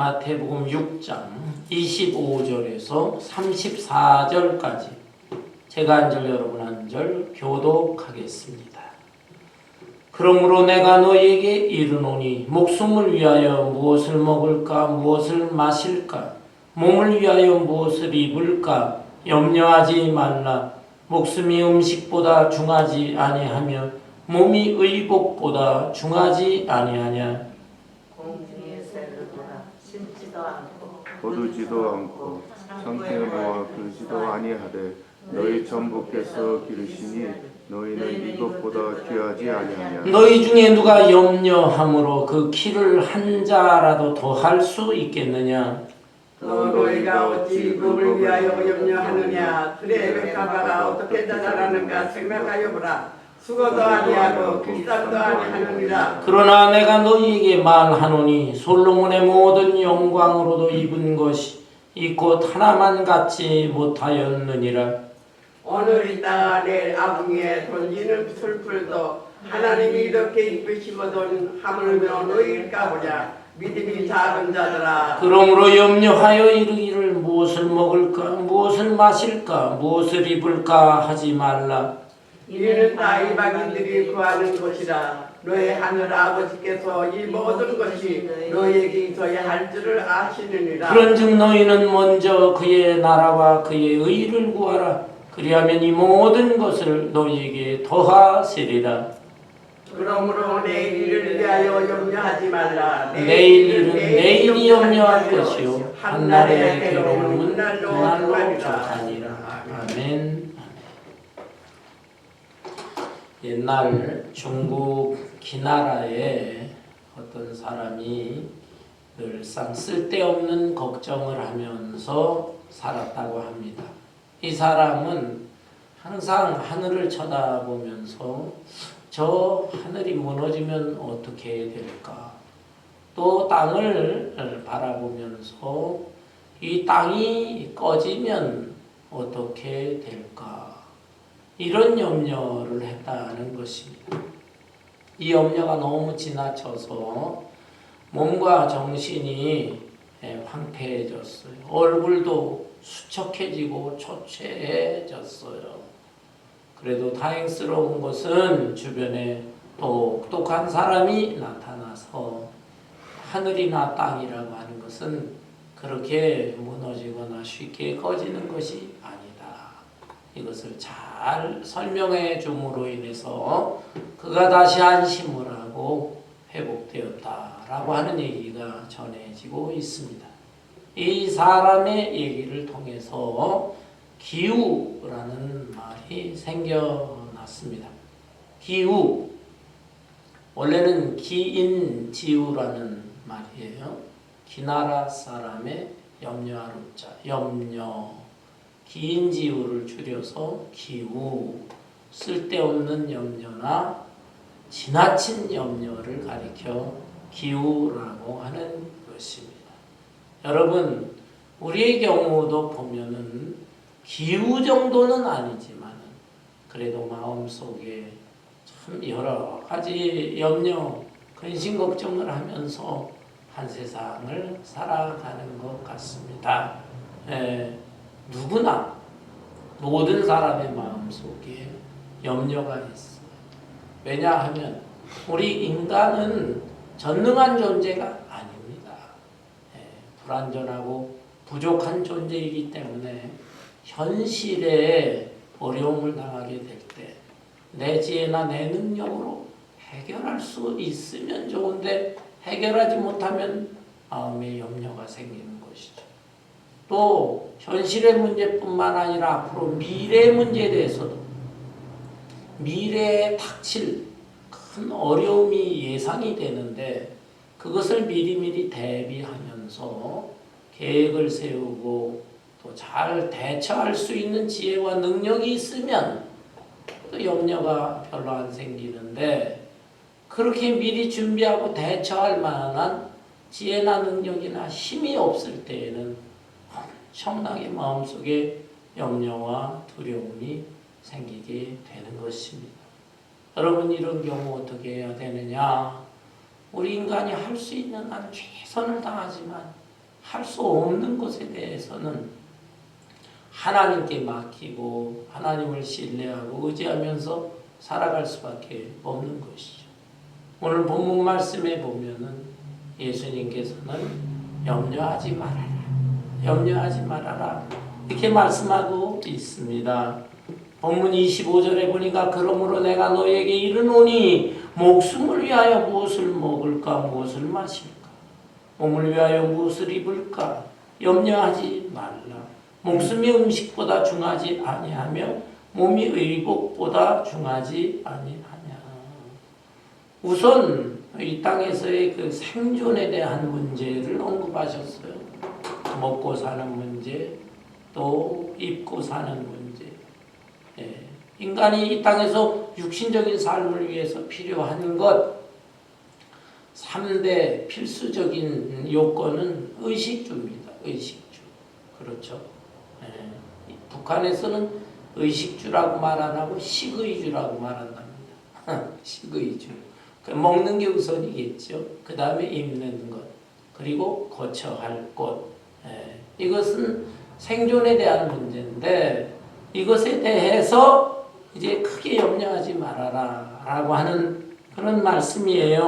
마태복음 6장 25절에서 34절까지 제가 한 절 여러분 한 절 교독하겠습니다. 그러므로 내가 너희에게 이르노니 목숨을 위하여 무엇을 먹을까 무엇을 마실까 몸을 위하여 무엇을 입을까 염려하지 말라. 목숨이 음식보다 중하지 아니하며 몸이 의복보다 중하지 아니하냐. 공중의 새를 보라 심지도 않고 거두지도 않고 성경에 모아 그르지도 아니하되 너희 전부께서 기르시니 너희는 이것보다 귀하지 아니하냐. 너희 중에 누가 염려함으로 그 키를 한 자라도 더 할 수 있겠느냐. 또 너희가 어찌 몸을 위하여 염려하느냐. 들의 백합화가 어떻게 자라나는가 생각하여 보라. 수고도 아니하고 길쌈도 아니하느니라. 그러나 내가 너희에게 말하노니 솔로몬의 모든 영광으로도 입은 것이 이 곧 하나만 갖지 못하였느니라. 오늘 이따 내일 아궁이에 던지는 술풀도 하나님이 이렇게 이쁘시거든 하물며 너희일까 보냐. 믿음이 작은 자들아. 그러므로 염려하여 이르기를 무엇을 먹을까 무엇을 마실까 무엇을 입을까 하지 말라. 이는 다 이방인들이 구하는 것이라. 너희 하늘 아버지께서 이 모든 것이 너희에게 있어야 할 줄을 아시느니라. 그런즉 너희는 먼저 그의 나라와 그의 의를 구하라. 그리하면 이 모든 것을 너희에게 더하시리라. 그러므로 내일 일을 위하여 염려하지 말라. 내일 일은 내일이 염려할 것이요 한날의 괴로움은 그날로 족하니라. 아멘. 옛날 중국 기나라에 어떤 사람이 늘상 쓸데없는 걱정을 하면서 살았다고 합니다. 이 사람은 항상 하늘을 쳐다보면서 저 하늘이 무너지면 어떻게 될까? 또 땅을 바라보면서 이 땅이 꺼지면 어떻게 될까? 이런 염려를 했다는 것입니다. 이 염려가 너무 지나쳐서 몸과 정신이 황폐해졌어요. 얼굴도 수척해지고 초췌해졌어요. 그래도 다행스러운 것은 주변에 똑똑한 사람이 나타나서 하늘이나 땅이라고 하는 것은 그렇게 무너지거나 쉽게 꺼지는 것이 아니다. 이것을 잘 설명해 줌으로 인해서 그가 다시 안심을 하고 회복되었다라고 하는 얘기가 전해지고 있습니다. 이 사람의 얘기를 통해서 기우라는 말이 생겨났습니다. 기우, 원래는 기인지우라는 말이에요. 기나라 사람의 염려할 자, 염려, 기인지우를 줄여서 기우, 쓸데없는 염려나 지나친 염려를 가리켜 기우라고 하는 것입니다. 여러분, 우리의 경우도 보면은 기우 정도는 아니지만 그래도 마음속에 참 여러 가지 염려, 근심 걱정을 하면서 한 세상을 살아가는 것 같습니다. 누구나 모든 사람의 마음속에 염려가 있어요. 왜냐하면 우리 인간은 전능한 존재가 아닙니다. 불완전하고 부족한 존재이기 때문에 현실에 어려움을 당하게 될 때 내 지혜나 내 능력으로 해결할 수 있으면 좋은데 해결하지 못하면 마음에 염려가 생기는 것이죠. 또 현실의 문제뿐만 아니라 앞으로 미래의 문제에 대해서도 미래에 닥칠 큰 어려움이 예상이 되는데 그것을 미리미리 대비하면서 계획을 세우고 또 잘 대처할 수 있는 지혜와 능력이 있으면 또 염려가 별로 안 생기는데 그렇게 미리 준비하고 대처할 만한 지혜나 능력이나 힘이 없을 때에는 엄청나게 마음속에 염려와 두려움이 생기게 되는 것입니다. 여러분, 이런 경우 어떻게 해야 되느냐? 우리 인간이 할 수 있는 한 최선을 다하지만 할 수 없는 것에 대해서는 하나님께 맡기고 하나님을 신뢰하고 의지하면서 살아갈 수밖에 없는 것이죠. 오늘 본문 말씀에 보면은 예수님께서는 염려하지 말아라, 염려하지 말아라 이렇게 말씀하고 있습니다. 본문 25절에 보니까 그러므로 내가 너에게 이르노니 목숨을 위하여 무엇을 먹을까 무엇을 마실까 몸을 위하여 무엇을 입을까 염려하지 말라. 목숨이 음식보다 중하지 아니하며 몸이 의복보다 중하지 아니하냐. 우선 이 땅에서의 그 생존에 대한 문제를 언급하셨어요. 먹고 사는 문제, 또 입고 사는 문제. 인간이 이 땅에서 육신적인 삶을 위해서 필요한 것 3대 필수적인 요건은 의식주입니다. 의식주. 그렇죠. 북한에서는 의식주라고 말 안 하고 식의주라고 말한답니다. 식의주. 먹는 게 우선이겠죠. 그 다음에 입는 것. 그리고 거처할 곳. 이것은 생존에 대한 문제인데 이것에 대해서 이제 크게 염려하지 말아라 라고 하는 그런 말씀이에요.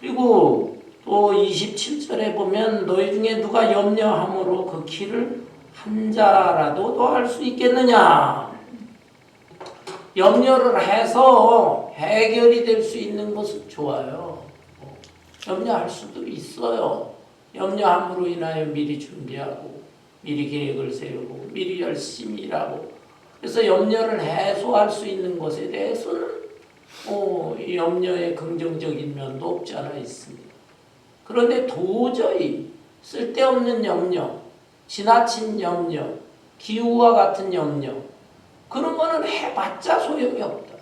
그리고 또 27절에 보면 너희 중에 누가 염려함으로 그 길을 한 자라도 더할 수 있겠느냐. 염려를 해서 해결이 될 수 있는 것은 좋아요. 염려할 수도 있어요. 염려함으로 인하여 미리 준비하고 미리 계획을 세우고 미리 열심히 일하고 그래서 염려를 해소할 수 있는 것에 대해서는 염려의 긍정적인 면도 없지 않아 있습니다. 그런데 도저히 쓸데없는 염려, 지나친 염려, 기우와 같은 염려 그런 거는 해봤자 소용이 없다.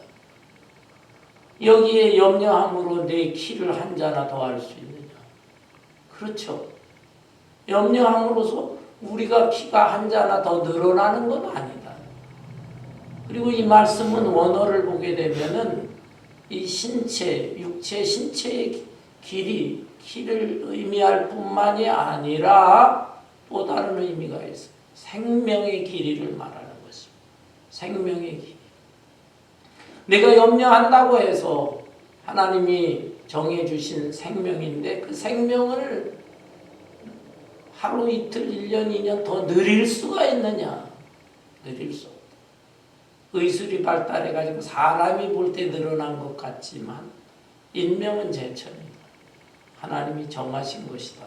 여기에 염려함으로 내 키를 한 자나 더 할 수 있느냐. 그렇죠. 염려함으로써 우리가 키가 한 자나 더 늘어나는 건 아니다. 그리고 이 말씀은 원어를 보게 되면은 이 신체, 육체, 신체의 키를 의미할 뿐만이 아니라 또 다른 의미가 있어요. 생명의 길이를 말하는 것입니다. 생명의 길이. 내가 염려한다고 해서 하나님이 정해주신 생명인데 그 생명을 하루 이틀 1년 2년 더 늘릴 수가 있느냐? 늘릴 수 없다. 의술이 발달해가지고 사람이 볼 때 늘어난 것 같지만 인명은 제천이다. 하나님이 정하신 것이다.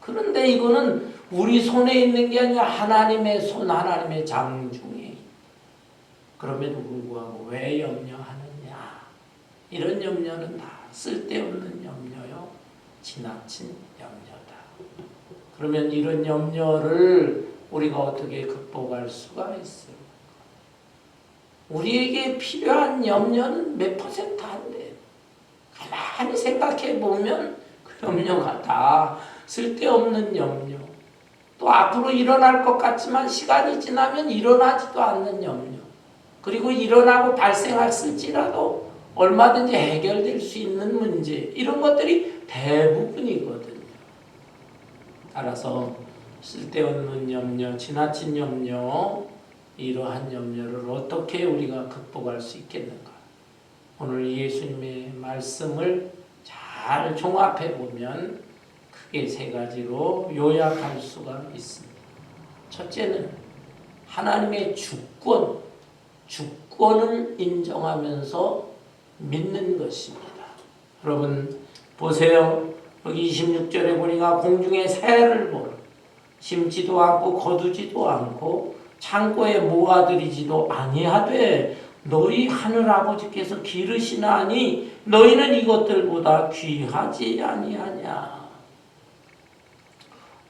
그런데 이거는 우리 손에 있는 게 아니라 하나님의 손, 하나님의 장중에. 그럼에도 불구하고 왜 염려하느냐? 이런 염려는 다 쓸데없는 염려요. 지나친 염려다. 그러면 이런 염려를 우리가 어떻게 극복할 수가 있어요? 우리에게 필요한 염려는 몇 퍼센트 안 돼. 가만히 생각해 보면 그 염려가 다 쓸데없는 염려. 또 앞으로 일어날 것 같지만 시간이 지나면 일어나지도 않는 염려. 그리고 일어나고 발생할지라도 얼마든지 해결될 수 있는 문제. 이런 것들이 대부분이거든요. 따라서 쓸데없는 염려, 지나친 염려, 이러한 염려를 어떻게 우리가 극복할 수 있겠는가? 오늘 예수님의 말씀을 잘 종합해 보면 크게 세 가지로 요약할 수가 있습니다. 첫째는 하나님의 주권을 인정하면서 믿는 것입니다. 여러분 보세요. 여기 26절에 보니까 공중의 새를 보라. 심지도 않고 거두지도 않고 창고에 모아들이지도 아니하되 너희 하늘아버지께서 기르시나니 너희는 이것들보다 귀하지 아니하냐.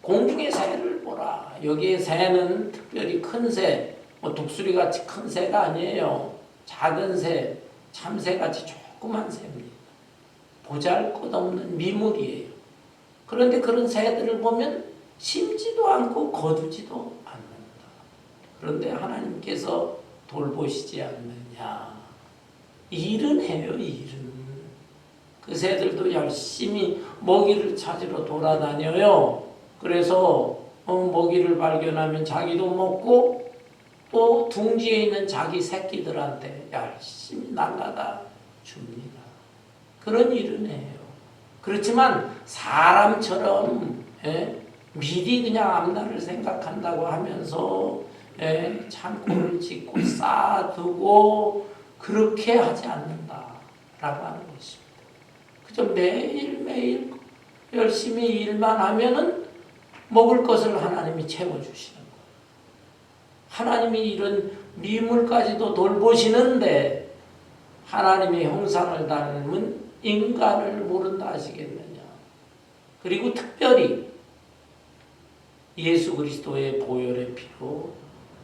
공중의 새를 보라. 여기에 새는 특별히 큰 새, 독수리같이 큰 새가 아니에요. 작은 새, 참새같이 조그만 새입니다. 보잘것없는 미물이에요. 그런데 그런 새들을 보면 심지도 않고 거두지도 않는다. 그런데 하나님께서 돌보시지 않느냐. 일은 해요, 일은. 그 새들도 열심히 먹이를 찾으러 돌아다녀요. 그래서 먹이를 발견하면 자기도 먹고 또 둥지에 있는 자기 새끼들한테 열심히 날라다 줍니다. 그런 일은 해요. 그렇지만 사람처럼 미리 그냥 앞날을 생각한다고 하면서 창고를 짓고 쌓아두고 그렇게 하지 않는다라고 하는 것입니다. 그저 매일매일 열심히 일만 하면은 먹을 것을 하나님이 채워주시는 거예요. 하나님이 이런 미물까지도 돌보시는데 하나님의 형상을 닮은 인간을 모른다 하시겠느냐. 그리고 특별히 예수 그리스도의 보혈의 피로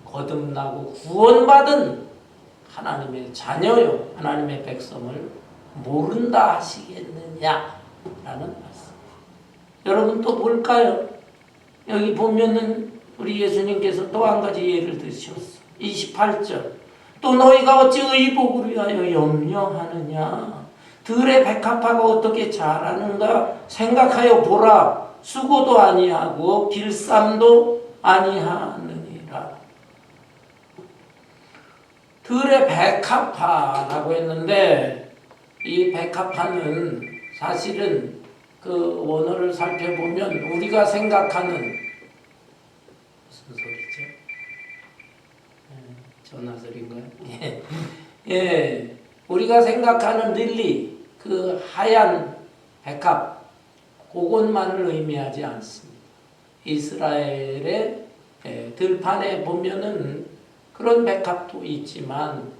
거듭나고 구원받은 하나님의 자녀요, 하나님의 백성을 모른다 하시겠느냐라는 말씀. 여러분 또 볼까요? 여기 보면은 우리 예수님께서 또 한 가지 예를 드셨어. 28절. 또 너희가 어찌 의복을 위하여 염려하느냐? 들의 백합화가 어떻게 자라는가 생각하여 보라. 수고도 아니하고 길쌈도 아니하느니라. 들의 백합화라고 했는데 이 백합화는 사실은 그 원어를 살펴보면 우리가 생각하는 무슨 소리죠? 전화소리인가요? 예, 우리가 생각하는 릴리 그 하얀 백합 그것만을 의미하지 않습니다. 이스라엘의 들판에 보면은 그런 백합도 있지만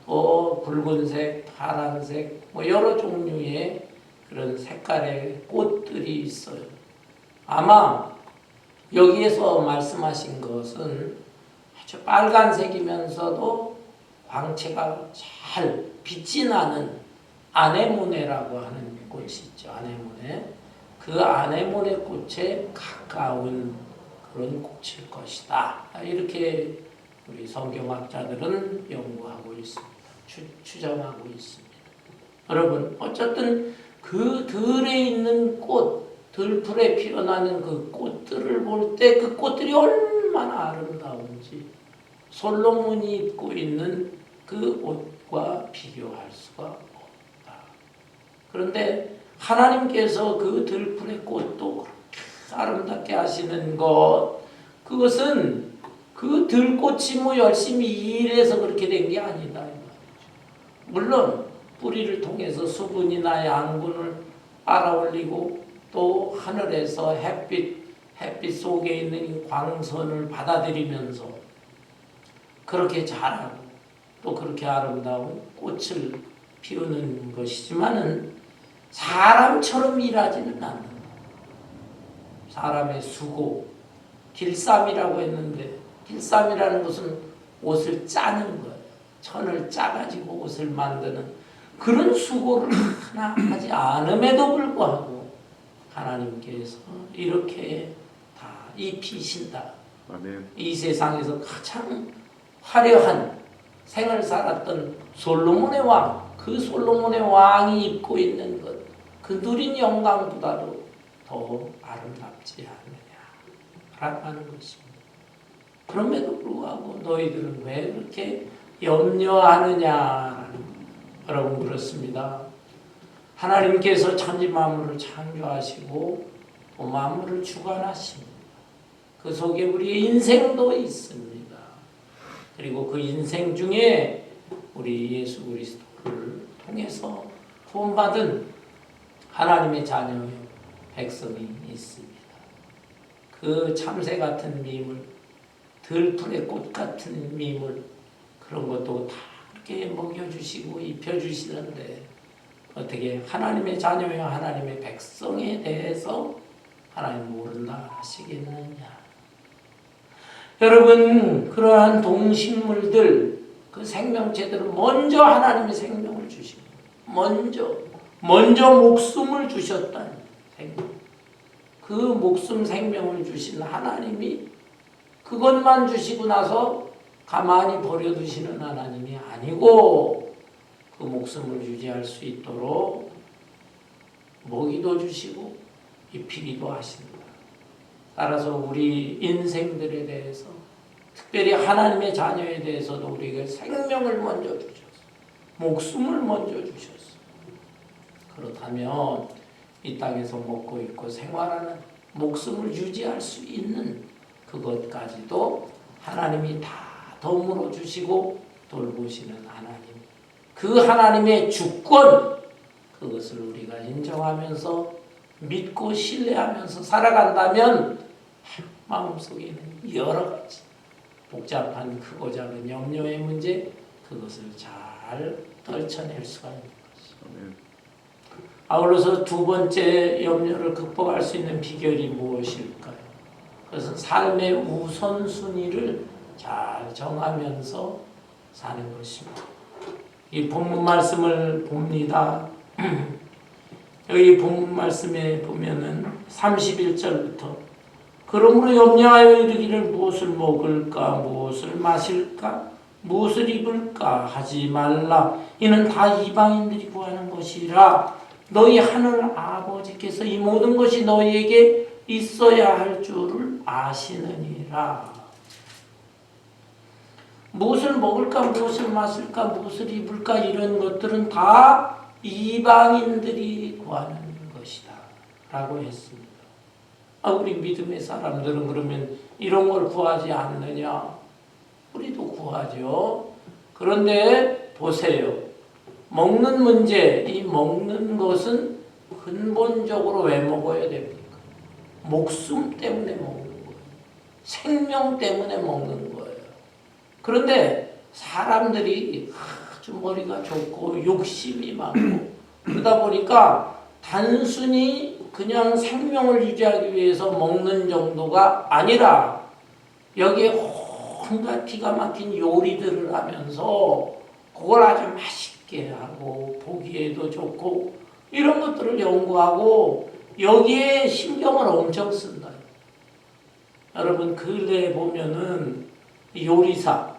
붉은색, 파란색 뭐 여러 종류의 그런 색깔의 꽃들이 있어요. 아마 여기에서 말씀하신 것은 아주 빨간색이면서도 광채가 잘 빛이 나는 아네모네라고 하는 꽃이 있죠. 아네모네. 그 아네모네 꽃에 가까운 그런 꽃일 것이다. 이렇게 우리 성경학자들은 연구하고 있습니다. 추정하고 있습니다. 여러분, 어쨌든 그 들에 있는 꽃, 들풀에 피어나는 그 꽃들을 볼 때 그 꽃들이 얼마나 아름다운지 솔로몬이 입고 있는 그 옷과 비교할 수가 없다. 그런데 하나님께서 그 들풀의 꽃도 그렇게 아름답게 하시는 것, 그것은 그 들꽃이 뭐 열심히 일해서 그렇게 된 게 아니다. 물론 뿌리를 통해서 수분이나 양분을 빨아올리고 또 하늘에서 햇빛 속에 있는 광선을 받아들이면서 그렇게 자라고 또 그렇게 아름다운 꽃을 피우는 것이지만은 사람처럼 일하지는 않는다. 사람의 수고, 길쌈이라고 했는데 길쌈이라는 것은 옷을 짜는 거예요. 천을 짜가지고 옷을 만드는 그런 수고를 하나 하지 않음에도 불구하고 하나님께서 이렇게 다 입히신다. 아멘. 이 세상에서 가장 화려한 생을 살았던 솔로몬의 왕, 그 솔로몬의 왕이 입고 있는 것, 그 누린 영광보다도 더 아름답지 않느냐라고 하는 것입니다. 그럼에도 불구하고 너희들은 왜 그렇게 염려하느냐라는, 여러분 그렇습니다. 하나님께서 천지 만물을 창조하시고 또 만물을 주관하십니다. 그 속에 우리의 인생도 있습니다. 그리고 그 인생 중에 우리 예수 그리스도를 통해서 구원받은 하나님의 자녀의 백성이 있습니다. 그 참새 같은 미물, 들풀의 꽃 같은 미물, 그런 것도 다 그렇게 먹여주시고 입혀주시는데 어떻게 하나님의 자녀여 하나님의 백성에 대해서 하나님 모른다 하시겠느냐. 여러분, 그러한 동식물들, 그 생명체들은 먼저 하나님의 생명을 주시고 먼저 목숨을 주셨다는 생명. 그 목숨 생명을 주신 하나님이 그것만 주시고 나서 가만히 버려두시는 하나님이 아니고 그 목숨을 유지할 수 있도록 먹이도 주시고 입히기도 하신다. 따라서 우리 인생들에 대해서 특별히 하나님의 자녀에 대해서도 우리에게 생명을 먼저 주셨어. 목숨을 먼저 주셨어. 그렇다면 이 땅에서 먹고 있고 생활하는 목숨을 유지할 수 있는 그것까지도 하나님이 다 덤으로 주시고 돌보시는 하나님. 그 하나님의 주권, 그것을 우리가 인정하면서 믿고 신뢰하면서 살아간다면 마음속에는 여러 가지 복잡한 크고 작은 염려의 문제, 그것을 잘 떨쳐낼 수가 있는 것이죠. 아울러서 두 번째 염려를 극복할 수 있는 비결이 무엇일까요? 그것은 삶의 우선순위를 잘 정하면서 사는 것입니다. 이 본문 말씀을 봅니다. 여기 본문 말씀에 보면은 31절부터 그러므로 염려하여 이르기를 무엇을 먹을까 무엇을 마실까 무엇을 입을까 하지 말라. 이는 다 이방인들이 구하는 것이라. 너희 하늘 아버지께서 이 모든 것이 너희에게 있어야 할 줄을 아시느니라. 무엇을 먹을까 무엇을 마실까 무엇을 입을까 이런 것들은 다 이방인들이 구하는 것이다 라고 했습니다. 우리 믿음의 사람들은 그러면 이런 걸 구하지 않느냐? 우리도 구하죠. 그런데 보세요. 먹는 문제, 이 먹는 것은 근본적으로 왜 먹어야 됩니까? 목숨 때문에 먹는 거예요. 생명 때문에 먹는 거예요. 그런데 사람들이 아주 머리가 좋고 욕심이 많고 그러다 보니까 단순히 그냥 생명을 유지하기 위해서 먹는 정도가 아니라 여기에 온갖 기가 막힌 요리들을 하면서 그걸 아주 맛있게 하고 보기에도 좋고 이런 것들을 연구하고 여기에 신경을 엄청 쓴다. 여러분 근래에 보면은 요리사,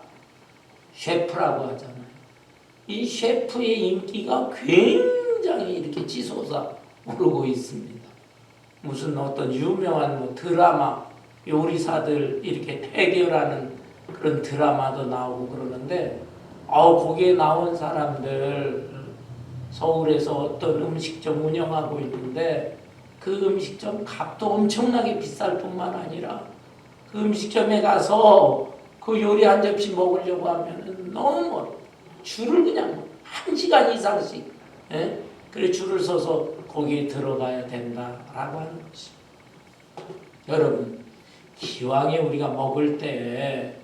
셰프라고 하잖아요. 이 셰프의 인기가 굉장히 이렇게 치솟아 오르고 있습니다. 무슨 어떤 유명한 뭐 드라마, 요리사들 이렇게 대결하는 그런 드라마도 나오고 그러는데 거기에 나온 사람들 서울에서 어떤 음식점 운영하고 있는데 그 음식점 값도 엄청나게 비쌀 뿐만 아니라 그 음식점에 가서 그 요리 한 접시 먹으려고 하면은 너무 멀어. 줄을 그냥 1시간 이상씩 그래 줄을 서서 거기에 들어가야 된다라고 하는 것입니다. 여러분 기왕에 우리가 먹을 때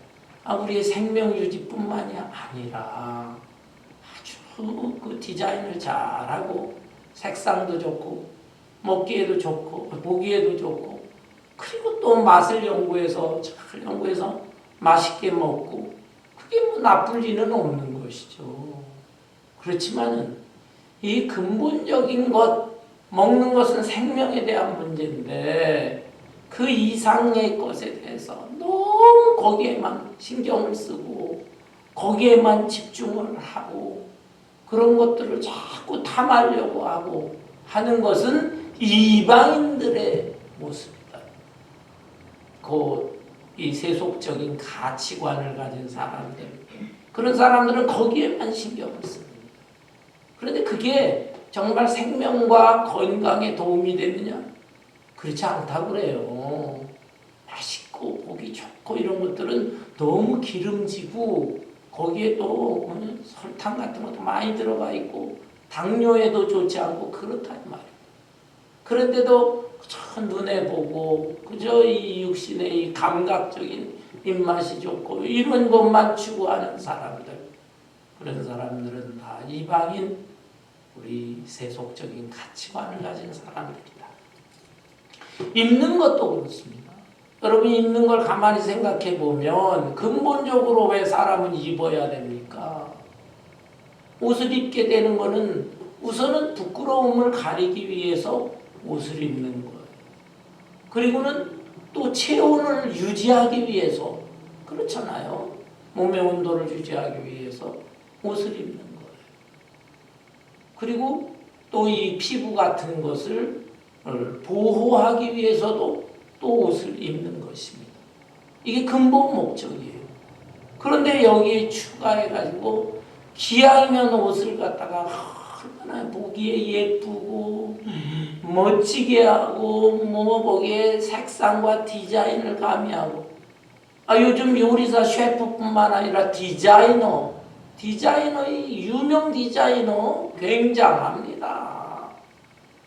우리의 생명 유지뿐만이 아니라 아주 그 디자인을 잘하고 색상도 좋고 먹기에도 좋고 보기에도 좋고 그리고 또 맛을 연구해서 잘 연구해서 맛있게 먹고 그게 뭐 나쁠 리는 없는 것이죠. 그렇지만은 이 근본적인 것 먹는 것은 생명에 대한 문제인데 그 이상의 것에 대해서 너무 거기에만 신경을 쓰고 거기에만 집중을 하고 그런 것들을 자꾸 탐하려고 하고 하는 것은 이방인들의 모습이다. 이 세속적인 가치관을 가진 사람들 그런 사람들은 거기에만 신경을 씁니다. 그런데 그게 정말 생명과 건강에 도움이 되느냐? 그렇지 않다고 그래요. 맛있고 보기 좋고 이런 것들은 너무 기름지고 거기에 또 설탕 같은 것도 많이 들어가 있고 당뇨에도 좋지 않고 그렇단 말이에요. 그런데도 저 눈에 보고 그저 이 육신의 이 감각적인 입맛이 좋고 이런 것만 추구하는 사람들 그런 사람들은 다 이방인 우리 세속적인 가치관을 가진 사람들이다. 입는 것도 그렇습니다. 여러분 입는 걸 가만히 생각해 보면 근본적으로 왜 사람은 입어야 됩니까? 옷을 입게 되는 것은 우선은 부끄러움을 가리기 위해서 옷을 입는 거예요. 그리고는 또 체온을 유지하기 위해서 그렇잖아요. 몸의 온도를 유지하기 위해서 옷을 입는 거예요. 그리고 또 이 피부 같은 것을 보호하기 위해서도 또 옷을 입는 것입니다. 이게 근본 목적이에요. 그런데 여기에 추가해가지고 기왕이면 옷을 갖다가 얼마나 보기에 예쁘고 멋지게 하고 뭐 거기에 색상과 디자인을 가미하고 요즘 요리사 셰프뿐만 아니라 디자이너의 유명 디자이너 굉장합니다.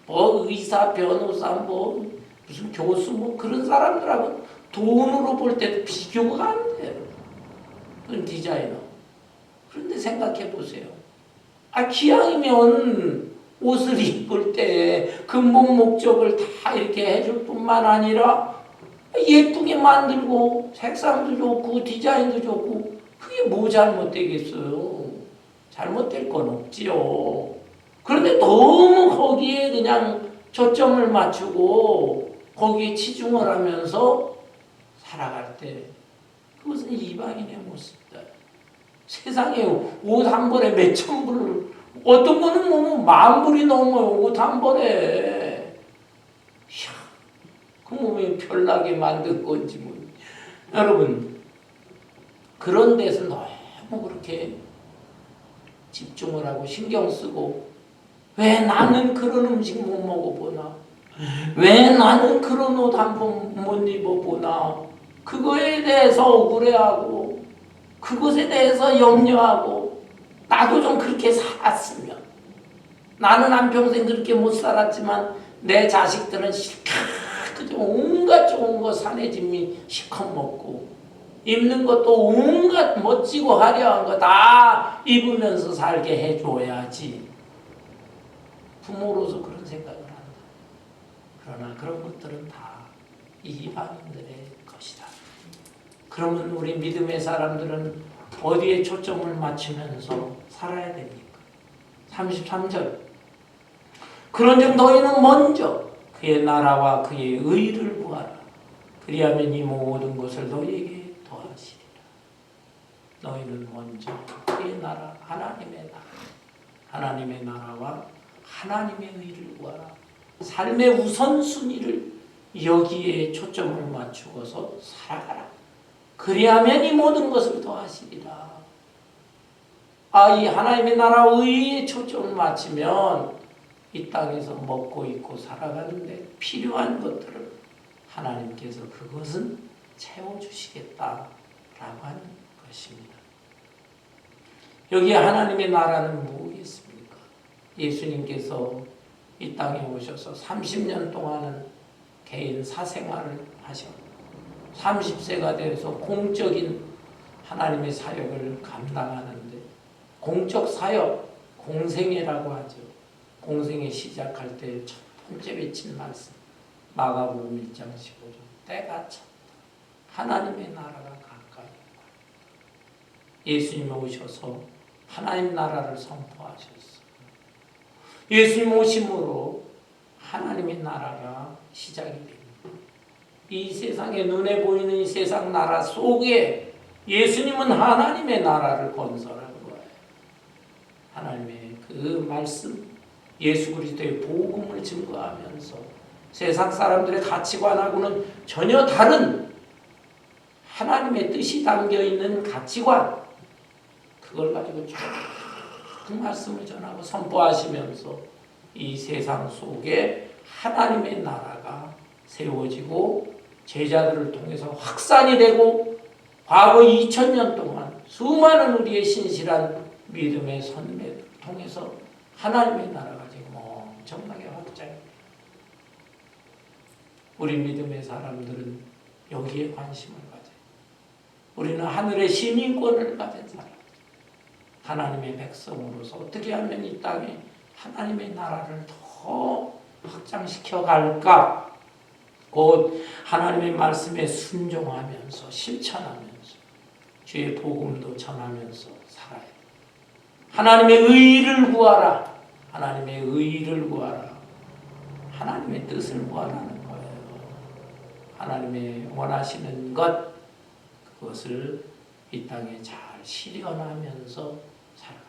뭐 의사, 변호사, 뭐 무슨 교수 뭐 그런 사람들하고 돈으로 볼 때도 비교가 안 돼요. 그런 디자이너. 그런데 생각해 보세요. 기왕이면 옷을 입을 때 근본 목적을 다 이렇게 해줄 뿐만 아니라 예쁘게 만들고 색상도 좋고 디자인도 좋고 그게 뭐 잘못되겠어요. 잘못될 건 없지요. 그런데 너무 거기에 그냥 초점을 맞추고 거기에 치중을 하면서 살아갈 때 그것은 이방인의 모습이다. 세상에 옷 한 벌에 몇천 불, 어떤 거는 뭐 만 불이 넘어요. 옷 한 벌에. 이야, 그 몸이 별나게 만든 건지 뭐. 여러분, 그런 데서 너무 그렇게 집중을 하고 신경 쓰고 왜 나는 그런 음식 못 먹어보나? 왜 나는 그런 옷 한 번 못 입어보나? 그거에 대해서 억울해하고 그것에 대해서 염려하고 나도 좀 그렇게 살았으면 나는 한평생 그렇게 못 살았지만 내 자식들은 실컷 그저 온갖 좋은 거 사내짐이 실컷 먹고 입는 것도 온갖 멋지고 화려한 거 다 입으면서 살게 해줘야지. 부모로서 그런 생각을 한다. 그러나 그런 것들은 다 이방인들의 것이다. 그러면 우리 믿음의 사람들은 어디에 초점을 맞추면서 살아야 됩니까? 33절. 그런즉 너희는 먼저 그의 나라와 그의 의를 구하라. 그리하면 이 모든 것을 너희에게 더하시리라. 너희는 먼저 그의 나라, 하나님의 나라와 하나님의 의를 구하라. 삶의 우선순위를 여기에 초점을 맞추어서 살아가라. 그리하면 이 모든 것을 더하시리라. 이 하나님의 나라와 의에 초점을 맞추면 이 땅에서 먹고 입고 살아가는데 필요한 것들을 하나님께서 그것은 채워주시겠다라고 하는 것입니다. 여기 하나님의 나라는 무엇이겠습니까? 예수님께서 이 땅에 오셔서 30년 동안은 개인 사생활을 하셨고 30세가 되어서 공적인 하나님의 사역을 감당하는데 공적 사역, 공생애라고 하죠. 공생애 시작할 때 첫 번째 외친 말씀 마가복음 1장 15절 때가 찼다. 하나님의 나라가 가까이 왔다. 예수님이 오셔서 하나님 나라를 선포하셨어요. 예수님 오심으로 하나님의 나라가 시작이 됩니다. 이 세상에 눈에 보이는 이 세상 나라 속에 예수님은 하나님의 나라를 건설한 거예요. 하나님의 그 말씀, 예수 그리스도의 복음을 증거하면서 세상 사람들의 가치관하고는 전혀 다른 하나님의 뜻이 담겨있는 가치관, 그걸 가지고 쭉 말씀을 전하고 선포하시면서 이 세상 속에 하나님의 나라가 세워지고 제자들을 통해서 확산이 되고 과거 2000년 동안 수많은 우리의 신실한 믿음의 선배들을 통해서 하나님의 나라가 지금 엄청나게 확장이 돼요. 우리 믿음의 사람들은 여기에 관심을 가져요. 우리는 하늘의 시민권을 가진 사람, 하나님의 백성으로서 어떻게 하면 이 땅에 하나님의 나라를 더 확장시켜 갈까? 곧 하나님의 말씀에 순종하면서 실천하면서 주의 복음도 전하면서 살아야 돼. 하나님의 의를 구하라. 하나님의 의를 구하라. 하나님의 뜻을 구하라는 거예요. 하나님의 원하시는 것, 그것을 이 땅에 잘 실현하면서 살아가라.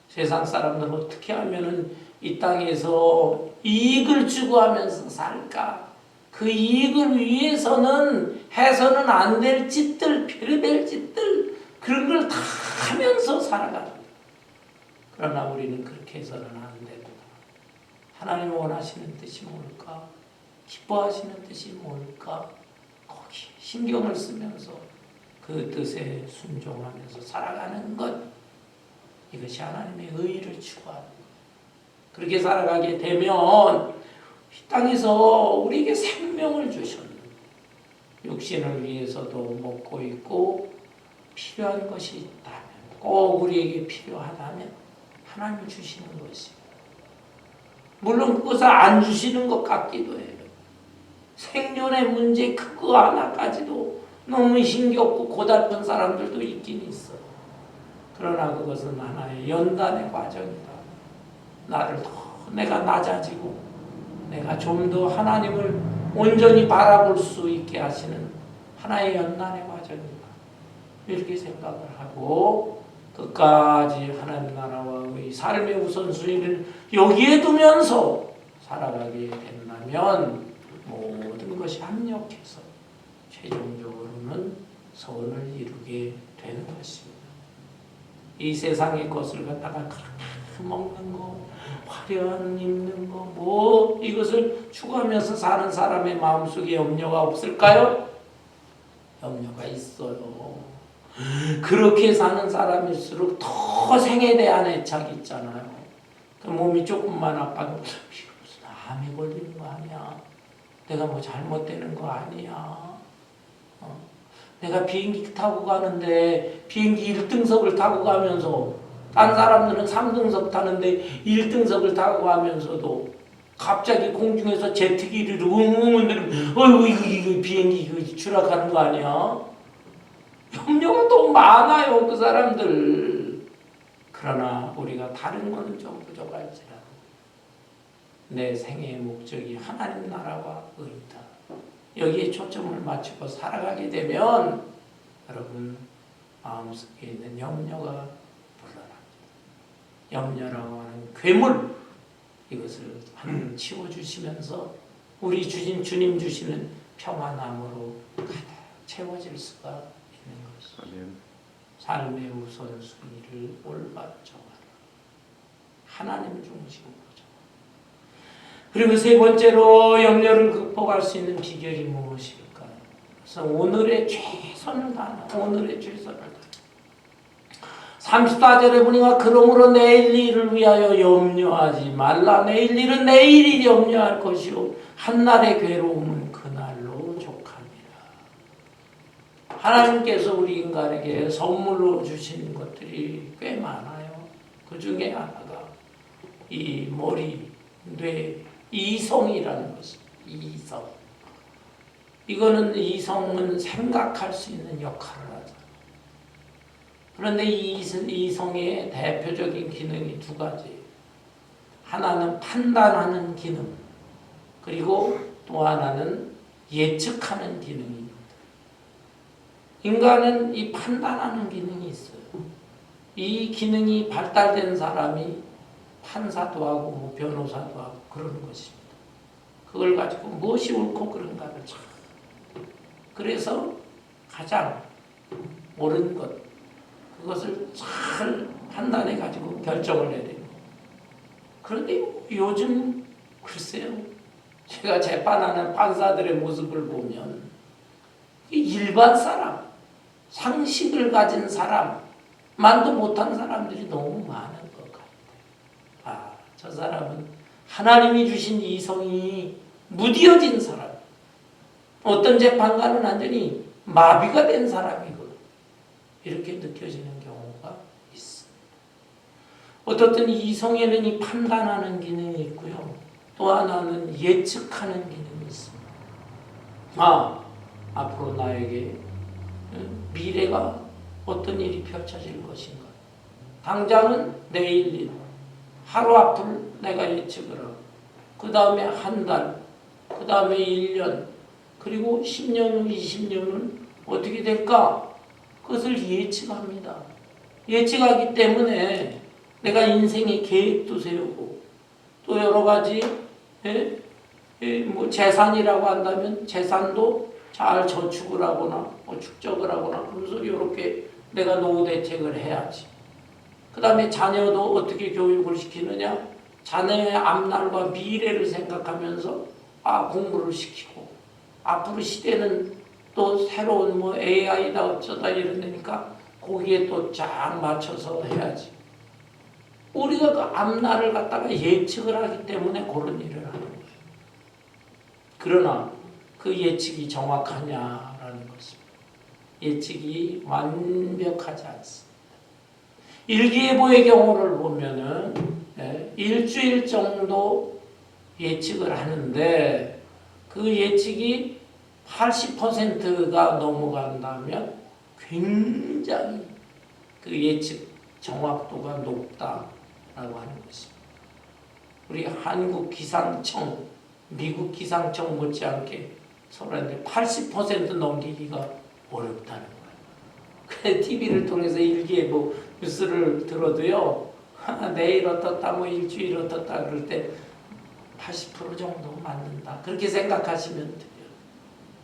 세상 사람들은 어떻게 하면은 이 땅에서 이익을 추구하면서 살까? 그 이익을 위해서는 해서는 안 될 짓들, 별의별 짓들 그런 걸 다 하면서 살아가는 거예요. 그러나 우리는 그렇게 해서는 안 됩니다. 하나님 원하시는 뜻이 뭘까? 기뻐하시는 뜻이 뭘까? 거기 신경을 쓰면서 그 뜻에 순종하면서 살아가는 것, 이것이 하나님의 의의를 추구하는 거예요. 그렇게 살아가게 되면 이 땅에서 우리에게 생명을 주셨는데 육신을 위해서도 먹고 있고 필요한 것이 있다면, 꼭 우리에게 필요하다면 하나님이 주시는 것입니다. 물론 그것을 안 주시는 것 같기도 해요. 생존의 문제 그거 하나까지도 너무 힘겹고 고달픈 사람들도 있긴 있어요. 그러나 그것은 하나의 연단의 과정이다. 나를 더 내가 낮아지고 내가 좀 더 하나님을 온전히 바라볼 수 있게 하시는 하나의 연단의 과정이다. 이렇게 생각을 하고 끝까지 하나님 나라와 의 삶의 우선순위를 여기에 두면서 살아가게 된다면 모든 것이 합력해서 최종적으로는 선을 이루게 되는 것입니다. 이 세상의 것을 갖다가 그렇게 먹는 거, 화려한 입는 거, 뭐 이것을 추구하면서 사는 사람의 마음속에 염려가 없을까요? 염려가 있어요. 그렇게 사는 사람일수록 더 생에 대한 애착이 있잖아요. 몸이 조금만 아파도 이거 무슨 암에 걸리는 거 아니야? 내가 뭐 잘못되는 거 아니야? 내가 비행기 타고 가는데 비행기 1등석을 타고 가면서 딴 사람들은 3등석 타는데 1등석을 타고 가면서도 갑자기 공중에서 제트기를 웅웅 흔들면 어이구 이거 비행기 이거 추락하는 거 아니야? 염려가 너무 많아요 그 사람들. 그러나 우리가 다른 거는 좀 부족할지라도 내 생애의 목적이 하나님 나라와 의다. 여기에 초점을 맞추고 살아가게 되면 여러분 마음속에 있는 염려가 물러납니다. 염려라고 하는 괴물, 이것을 하나님 치워주시면서 우리 주님 주시는 평안함으로 가득 채워질 수가 있는 것이죠. 아멘. 삶의 우선순위를 올바로 정하라. 하나님 중심으로 정하라. 그리고 세 번째로 염려를 극복할 수 있는 비결이 무엇일까요? 그래서 오늘의 최선을 다하라. 오늘의 최선을 다하라. 34절에 보니까 그러므로 내일 일을 위하여 염려하지 말라. 내일 일은 내일이 염려할 것이요 한날의 괴로움은 그날로 족합니다. 하나님께서 우리 인간에게 선물로 주신 것들이 꽤 많아요. 그 중에 하나가 이 머리, 뇌, 이성이라는 것입니다. 이성. 이거는 이성은 생각할 수 있는 역할을 하죠. 그런데 이 이성의 대표적인 기능이 두 가지. 하나는 판단하는 기능, 그리고 또 하나는 예측하는 기능입니다. 인간은 이 판단하는 기능이 있어요. 이 기능이 발달된 사람이 판사도 하고 뭐 변호사도 하고 그러는 것입니다. 그걸 가지고 무엇이 옳고 그른가를 참. 그래서 가장 옳은 것, 그것을 잘 판단해 가지고 결정을 내립니다. 그런데 요즘 글쎄요, 제가 재판하는 판사들의 모습을 보면 일반 사람, 상식을 가진 사람만도 못한 사람들이 너무 많은 것 같아요. 아, 저 사람은 하나님이 주신 이성이 무디어진 사람, 어떤 재판관은 완전히 마비가 된 사람이고 이렇게 느껴지는 경우가 있습니다. 어떻든 이성에는 이 판단하는 기능이 있고요. 또 하나는 예측하는 기능이 있습니다. 아, 앞으로 나에게 미래가 어떤 일이 펼쳐질 것인가. 당장은 내일 일, 하루 앞을 내가 예측을 하고 그 다음에 한 달, 그 다음에 1년, 그리고 10년 후, 20년은 어떻게 될까? 그것을 예측합니다. 예측하기 때문에 내가 인생의 계획도 세우고 또 여러 가지 뭐 재산이라고 한다면 재산도 잘 저축을 하거나 뭐 축적을 하거나 그러면서 이렇게 내가 노후 대책을 해야지. 그 다음에 자녀도 어떻게 교육을 시키느냐? 자녀의 앞날과 미래를 생각하면서 공부를 시키고 앞으로 시대는 또 새로운 뭐 AI다 어쩌다 이러니까 거기에 또 쫙 맞춰서 해야지. 우리가 그 앞날을 갖다가 예측을 하기 때문에 그런 일을 하는 거예요. 그러나 그 예측이 정확하냐라는 것입니다. 예측이 완벽하지 않습니다. 일기예보의 경우를 보면은 일주일 정도 예측을 하는데 그 예측이 80%가 넘어간다면 굉장히 그 예측 정확도가 높다라고 하는 것입니다. 우리 한국 기상청, 미국 기상청 못지않게 서울인데 80% 넘기기가 어렵다는 거예요. 그래 TV를 통해서 일기예보 뉴스를 들어도요, 내일 어떻다, 뭐 일주일 어떻다 그럴 때 80% 정도 맞는다. 그렇게 생각하시면 돼요.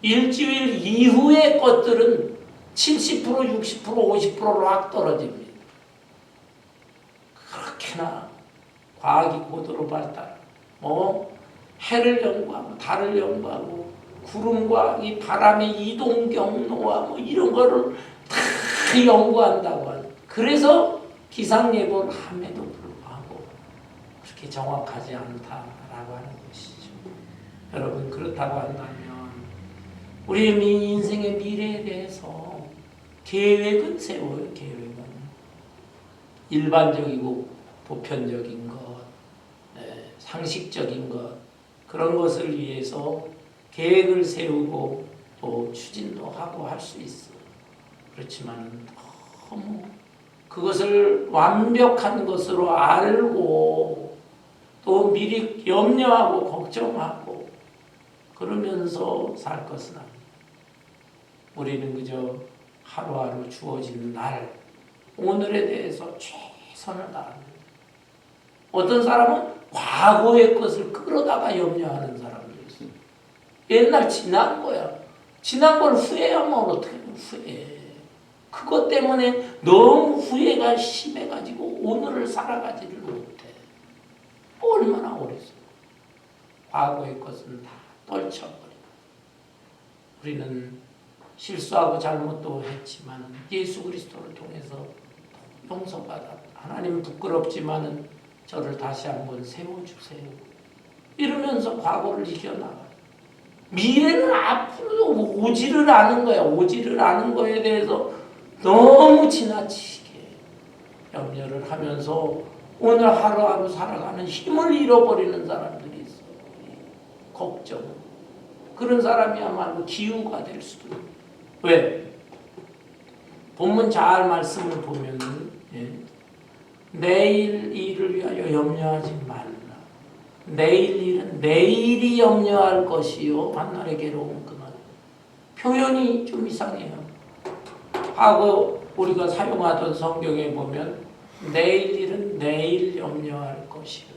일주일 이후의 것들은 70%, 60%, 50%로 확 떨어집니다. 그렇게나 과학이 고도로 발달, 해를 연구하고 달을 연구하고 구름과 이 바람의 이동 경로와 뭐 이런 거를 다 연구한다고 하는. 그래서 기상 예보를 함에도 불구하고 그렇게 정확하지 않다라고 하는 것이죠. 여러분 그렇다고 한다면 우리 인생의 미래에 대해서 계획은 세워요. 계획은 일반적이고 보편적인 것, 상식적인 것 그런 것을 위해서 계획을 세우고 또 추진도 하고 할 수 있어. 그렇지만 너무 그것을 완벽한 것으로 알고 또 미리 염려하고 걱정하고 그러면서 살 것은 아닙니다. 우리는 그저 하루하루 주어지는 날 오늘에 대해서 최선을 다합니다. 어떤 사람은 과거의 것을 끌어다가 염려하는 사람도 있어요. 옛날 지난 거야. 지난 걸 후회하면 어떻게 후회해. 그것 때문에 너무 후회가 심해가지고 오늘을 살아가지를 못해. 얼마나 오래서. 과거의 것은 다 떨쳐버려. 우리는 실수하고 잘못도 했지만 예수 그리스도를 통해서 용서받았다. 하나님 부끄럽지만은 저를 다시 한번 세워주세요. 이러면서 과거를 이겨나가요. 미래는 앞으로도 오지를 않은 거야. 오지를 않은 거에 대해서 너무 지나치게 염려를 하면서 오늘 하루하루 살아가는 힘을 잃어버리는 사람들이 있어. 걱정. 그런 사람이야말로 기우가 될 수도 있고. 왜? 본문 잘 말씀을 보면은 내일 일을 위하여 염려하지 말라. 내일 일은 내일이 염려할 것이요 한날의 괴로움은 그날. 표현이 좀 이상해요. 하고 우리가 사용하던 성경에 보면 내일 일은 내일 염려할 것이요.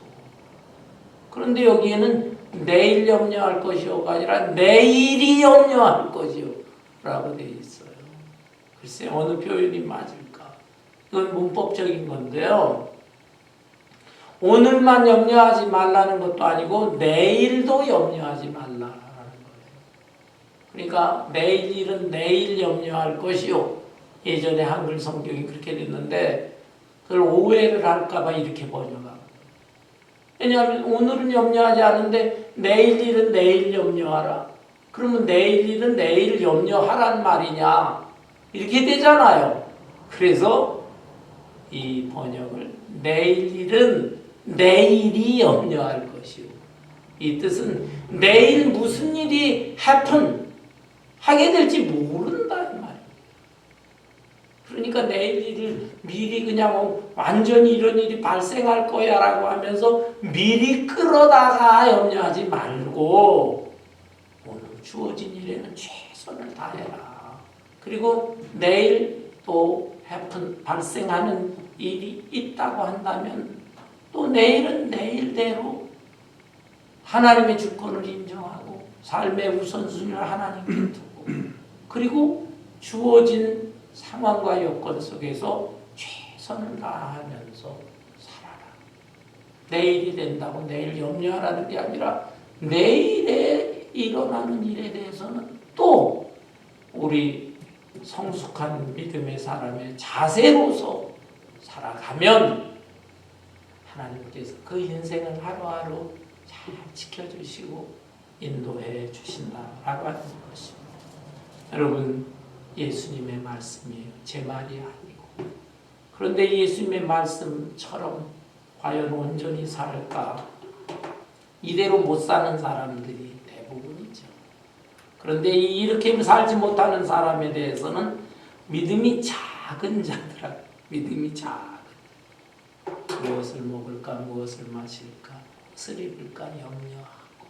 그런데 여기에는 내일 염려할 것이요가 아니라 내일이 염려할 것이요 라고 되어 있어요. 글쎄 어느 표현이 맞을까? 이건 문법적인 건데요. 오늘만 염려하지 말라는 것도 아니고 내일도 염려하지 말라라는 거예요. 그러니까 내일 일은 내일 염려할 것이요. 예전에 한글 성경이 그렇게 됐는데 그걸 오해를 할까 봐 이렇게 번역하고. 왜냐하면 오늘은 염려하지 않은데 내일 일은 내일 염려하라. 그러면 내일 일은 내일 염려하란 말이냐. 이렇게 되잖아요. 그래서 이 번역을 내일 일은 내일이 염려할 것이요. 이 뜻은 내일 무슨 일이 하게 될지 모른다 이 말이에요. 그러니까 내일 일을 미리 그냥 완전히 이런 일이 발생할 거야 라고 하면서 미리 끌어다가 염려하지 말고 오늘 주어진 일에는 최선을 다해라. 그리고 내일 또 발생하는 일이 있다고 한다면 또 내일은 내일대로 하나님의 주권을 인정하고 삶의 우선순위를 하나님께 두고 그리고 주어진 상황과 여건 속에서 최선을 다하면서 살아라. 내일이 된다고 내일 염려하라는 게 아니라 내일에 일어나는 일에 대해서는 또 우리 성숙한 믿음의 사람의 자세로서 살아가면 하나님께서 그 인생을 하루하루 잘 지켜주시고 인도해 주신다라고 하는 것입니다. 여러분, 예수님의 말씀이에요. 제 말이 아니고. 그런데 예수님의 말씀처럼 과연 온전히 살까? 이대로 못 사는 사람들이 대부분이죠. 그런데 이렇게 살지 못하는 사람에 대해서는 믿음이 작은 자들아, 믿음이 작은 무엇을 먹을까, 무엇을 마실까, 무엇을 입을까 염려하고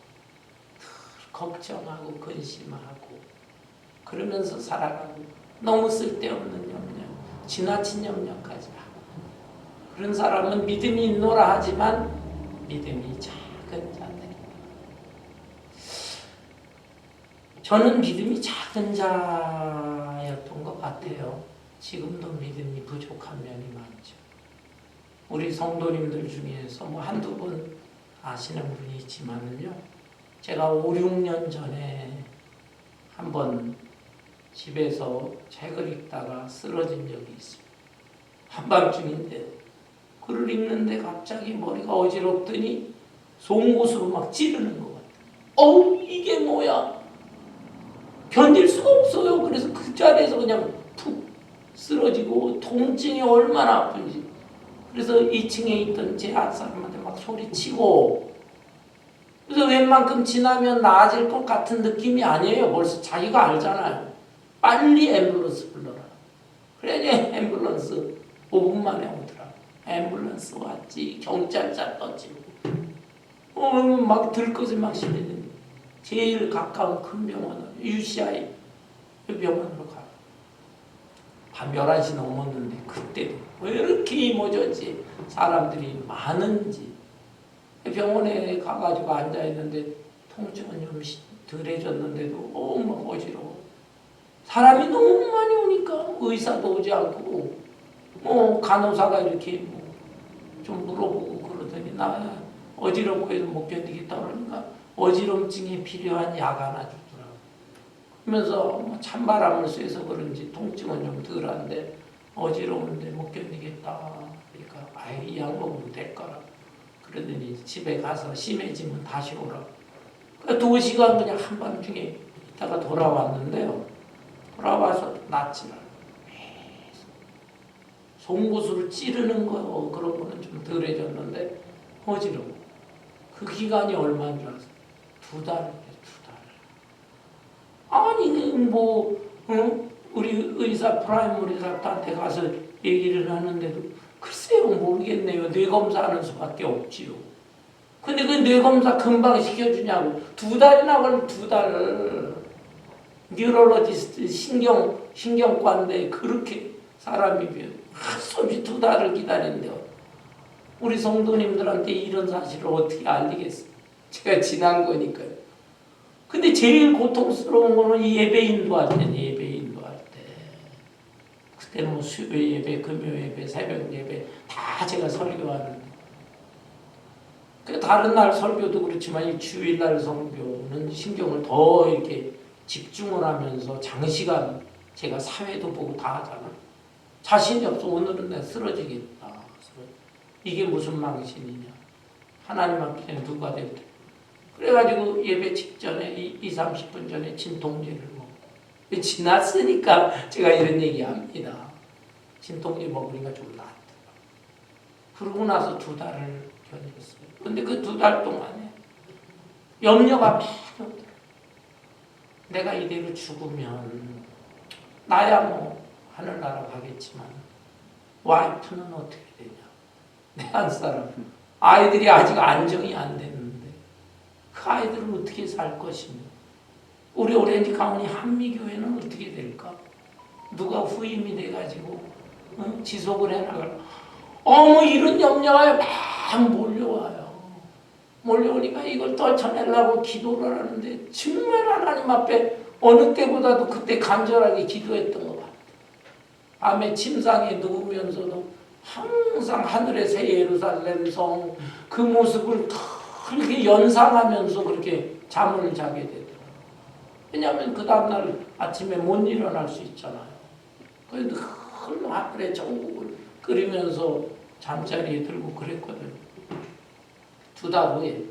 걱정하고 근심하고 그러면서 살아가고 너무 쓸데없는 염려, 지나친 염려까지 하고 그런 사람은 믿음이 있노라 하지만 믿음이 작은 자들입니다. 저는 믿음이 작은 자였던 것 같아요. 지금도 믿음이 부족한 면이 많죠. 우리 성도님들 중에서 뭐 한두 분 아시는 분이 있지만은요, 제가 5, 6년 전에 한번 집에서 책을 읽다가 쓰러진 적이 있습니다. 한밤중인데 글을 읽는데 갑자기 머리가 어지럽더니 송곳으로 막 찌르는 것 같아요. 어우, 이게 뭐야? 견딜 수가 없어요. 그래서 그 자리에서 그냥 푹 쓰러지고 통증이 얼마나 아픈지. 그래서 2층에 있던 제 아사람한테 막 소리치고, 그래서 웬만큼 지나면 나아질 것 같은 느낌이 아니에요. 벌써 자기가 알잖아요. 빨리 앰뷸런스 불러라. 그래야지 앰뷸런스 5분 만에 오더라. 앰뷸런스 왔지. 경찰차 떴지. 막 들것을 막 실리더니 제일 가까운 큰 병원은 UCI 병원으로 가요. 밤 11시 넘었는데 그때도 왜 이렇게 이모저지 사람들이 많은지 병원에 가가지고 앉아있는데 통증은 좀 덜해졌는데도 막 어지러워. 사람이 너무 많이 오니까 의사도 오지 않고 간호사가 이렇게 좀 물어보고 그러더니 나 어지럽고 해서 못 견디겠다 그러니까 어지럼증에 필요한 약 하나 주더라고. 그러면서 찬바람을 쐬서 그런지 통증은 좀 덜한데 어지러운데 못 견디겠다. 그러니까 아예 이 약 먹으면 될 거라. 그러더니 집에 가서 심해지면 다시 오라고. 그러니까 2시간 그냥 한밤중에 있다가 돌아왔는데요. 돌아와서 낫지 말고 송곳으로 찌르는 거 그런 거는 좀 덜해졌는데 어지러워. 그 기간이 얼마인 줄 아세요? 2달이에요. 2달. 아니 우리 의사 프라이머리 의사한테 가서 얘기를 하는데도 글쎄요 모르겠네요. 뇌검사하는 수밖에 없지요. 근데 그 뇌검사 금방 시켜주냐고. 2달이나 걸리면 2달. 뉴럴로지스트 신경과인데 그렇게 사람이 한숨이 2달을 기다린대요. 우리 성도님들한테 이런 사실을 어떻게 알리겠어요? 제가 지난 거니까요. 근데 제일 고통스러운 거는 예배 인도할 때, 예배 인도할 때. 그때는 뭐 수요 예배, 금요 예배, 새벽 예배 다 제가 설교하는데. 다른 날 설교도 그렇지만 이 주일날 설교는 신경을 더 이렇게 집중을 하면서 장시간 제가 사회도 보고 다 하잖아. 자신이 없어. 오늘은 내가 쓰러지겠다. 이게 무슨 망신이냐. 하나님 앞에 누가 될 때. 그래가지고 예배 직전에 30분 전에 진통제를 먹고. 지났으니까 제가 이런 얘기합니다. 진통제 먹으니까 좀 낫더라. 그러고 나서 2달을 견뎠어요. 근데 그 2달 동안에 염려가 많이 오더라. 내가 이대로 죽으면 나야 뭐 하늘나라 가겠지만 와이프는 어떻게 되냐. 내 한 사람 아이들이 아직 안정이 안 됐는데 그 아이들은 어떻게 살 것이며 우리 오렌지 가문이 한미교회는 어떻게 될까? 누가 후임이 돼가지고 지속을 해나갈 뭐 이런 염려가 막 몰려와요. 몰려오니까 이걸 떨쳐내려고 기도를 하는데 정말 하나님 앞에 어느 때보다도 그때 간절하게 기도했던 것 같아요. 밤에 침상에 누우면서도 항상 하늘의 새 예루살렘 성 그 모습을 그렇게 연상하면서 그렇게 잠을 자게 되더라고요. 왜냐하면 그 다음날 아침에 못 일어날 수 있잖아요. 그래도 큰 하늘의 정국을 끓이면서 잠자리에 들고 그랬거든요. 2달 후에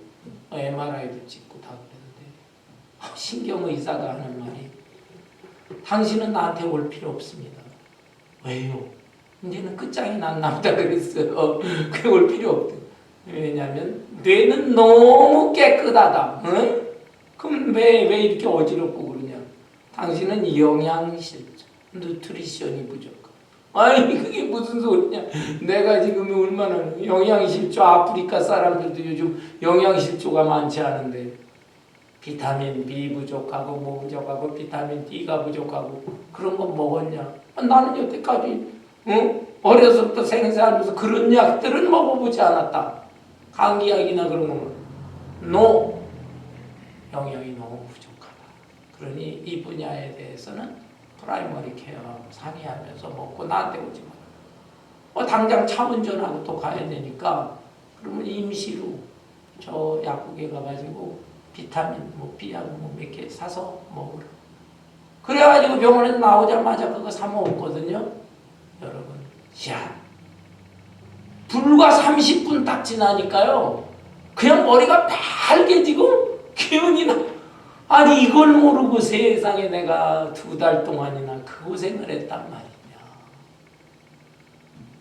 MRI도 찍고 다 그랬는데 신경의사가 하는 말이 당신은 나한테 올 필요 없습니다. 왜요? 이제는 끝장이 난 남자 그랬어요. 그게 올 필요 없대. 왜냐하면 뇌는 너무 깨끗하다. 응? 그럼 왜 이렇게 어지럽고 그러냐? 당신은 영양실조, 누트리션이 부족하다. 아니 그게 무슨 소리냐? 내가 지금 얼마나 영양실조, 아프리카 사람들도 요즘 영양실조가 많지 않은데 비타민 B 부족하고 뭐 부족하고 비타민 D가 부족하고 그런 거 먹었냐? 나는 여태까지 어려서부터 생사하면서 그런 약들은 먹어보지 않았다. 감기약이나 그런 거 노 영양이 너무 부족하다. 그러니 이 분야에 대해서는 프라이머리 케어하고 상의하면서 먹고 나한테 오지 마라. 당장 차 운전하고 또 가야 되니까 그러면 임시로 저 약국에 가가지고 비타민 뭐 B하고 뭐 몇 개 사서 먹으라. 그래가지고 병원에서 나오자마자 그거 사 먹었거든요. 여러분, 야, 불과 30분 딱 지나니까요. 그냥 머리가 빨개지고 기운이 나. 아니 이걸 모르고 세상에 내가 2달 동안이나 그 고생을 했단 말이냐.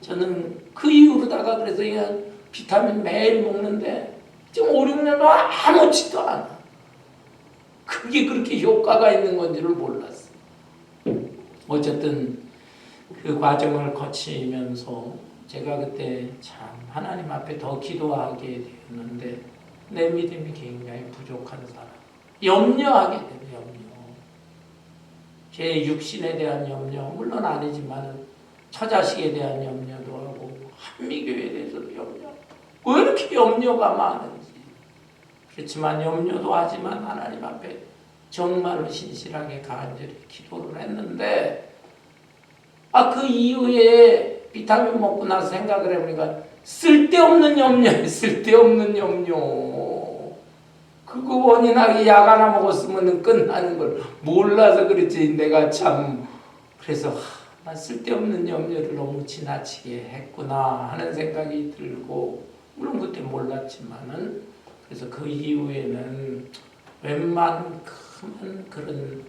저는 그 이후로다가 그래서 그냥 비타민 매일 먹는데 지금 5, 6년 아무렇지도 않아. 그게 그렇게 효과가 있는 건지를 몰랐어. 어쨌든 그 과정을 거치면서 제가 그때 참 하나님 앞에 더 기도하게 되었는데 내 믿음이 굉장히 부족한 사람. 염려하게 돼요. 염려. 제 육신에 대한 염려 물론 아니지만 처자식에 대한 염려도 하고 한미교에 대해서도 염려. 왜 이렇게 염려가 많은지. 그렇지만 염려도 하지만 하나님 앞에 정말로 신실하게 간절히 기도를 했는데 그 이후에 비타민 먹고 나서 생각을 해보니까 쓸데없는 염려에 쓸데없는 염려. 그거 원인하게 약 하나 먹었으면 끝나는 걸 몰라서 그렇지. 내가 참 그래서 쓸데없는 염려를 너무 지나치게 했구나 하는 생각이 들고 물론 그때 몰랐지만은 그래서 그 이후에는 웬만큼은 그런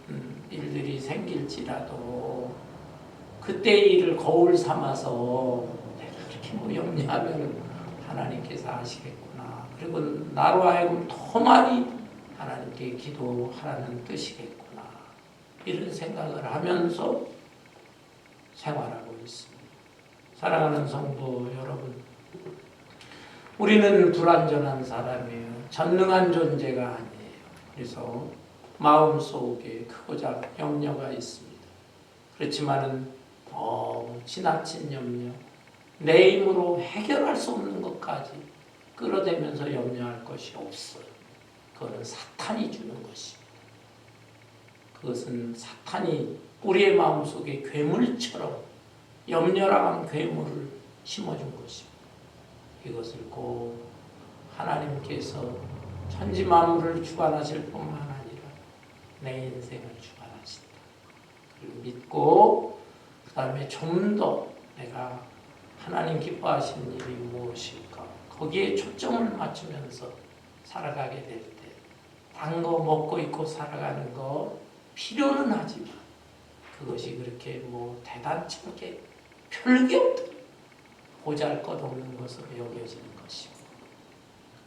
일들이 생길지라도 그때 일을 거울 삼아서 내가 그렇게 뭐 염려하면 하나님께서 아시겠구나. 그리고 나로 하여금 더 많이 하나님께 기도하라는 뜻이겠구나. 이런 생각을 하면서 생활하고 있습니다. 사랑하는 성도 여러분, 우리는 불완전한 사람이에요. 전능한 존재가 아니에요. 그래서 마음속에 크고자 염려가 있습니다. 그렇지만은 지나친 염려, 내 힘으로 해결할 수 없는 것까지 끌어대면서 염려할 것이 없어요. 그거는 사탄이 주는 것입니다. 그것은 사탄이 우리의 마음속에 괴물처럼 염려라 하는 괴물을 심어준 것입니다. 이것을 꼭 하나님께서 천지 만물을 주관하실 뿐만 아니라 내 인생을 주관하신다. 그걸 믿고 그 다음에 좀 더 내가 하나님 기뻐하시는 일이 무엇일까 거기에 초점을 맞추면서 살아가게 될 때 단 거 먹고 있고 살아가는 거 필요는 하지만 그것이 그렇게 뭐 대단찮게 별게 없도록 보잘것없는 것으로 여겨지는 것이고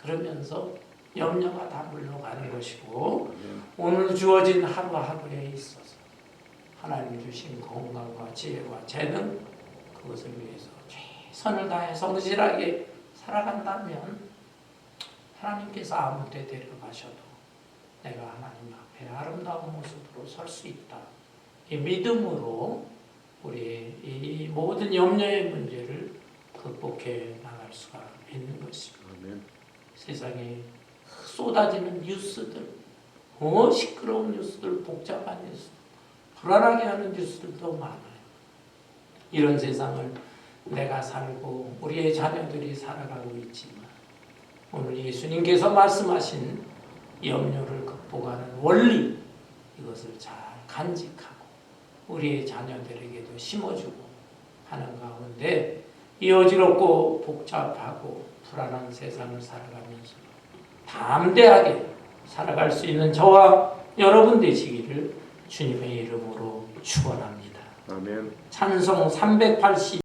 그러면서 염려가 다 물러가는 것이고 오늘 주어진 하루하루에 있어서 하나님 주신 건강과 지혜와 재능 그것을 위해서 최선을 다해 성실하게 살아간다면 하나님께서 아무 때 데려가셔도 내가 하나님 앞에 아름다운 모습으로 설 수 있다. 이 믿음으로 우리의 이 모든 염려의 문제를 극복해 나갈 수가 있는 것입니다. 아멘. 세상에 쏟아지는 뉴스들, 시끄러운 뉴스들, 복잡한 뉴스, 불안하게 하는 뉴스들도 많아요. 이런 세상을 내가 살고 우리의 자녀들이 살아가고 있지만 오늘 예수님께서 말씀하신 염려를 극복하는 원리, 이것을 잘 간직하고 우리의 자녀들에게도 심어주고 하는 가운데 이 어지럽고 복잡하고 불안한 세상을 살아가면서 담대하게 살아갈 수 있는 저와 여러분 되시기를 주님의 이름으로 축원합니다. 아멘. 찬송 382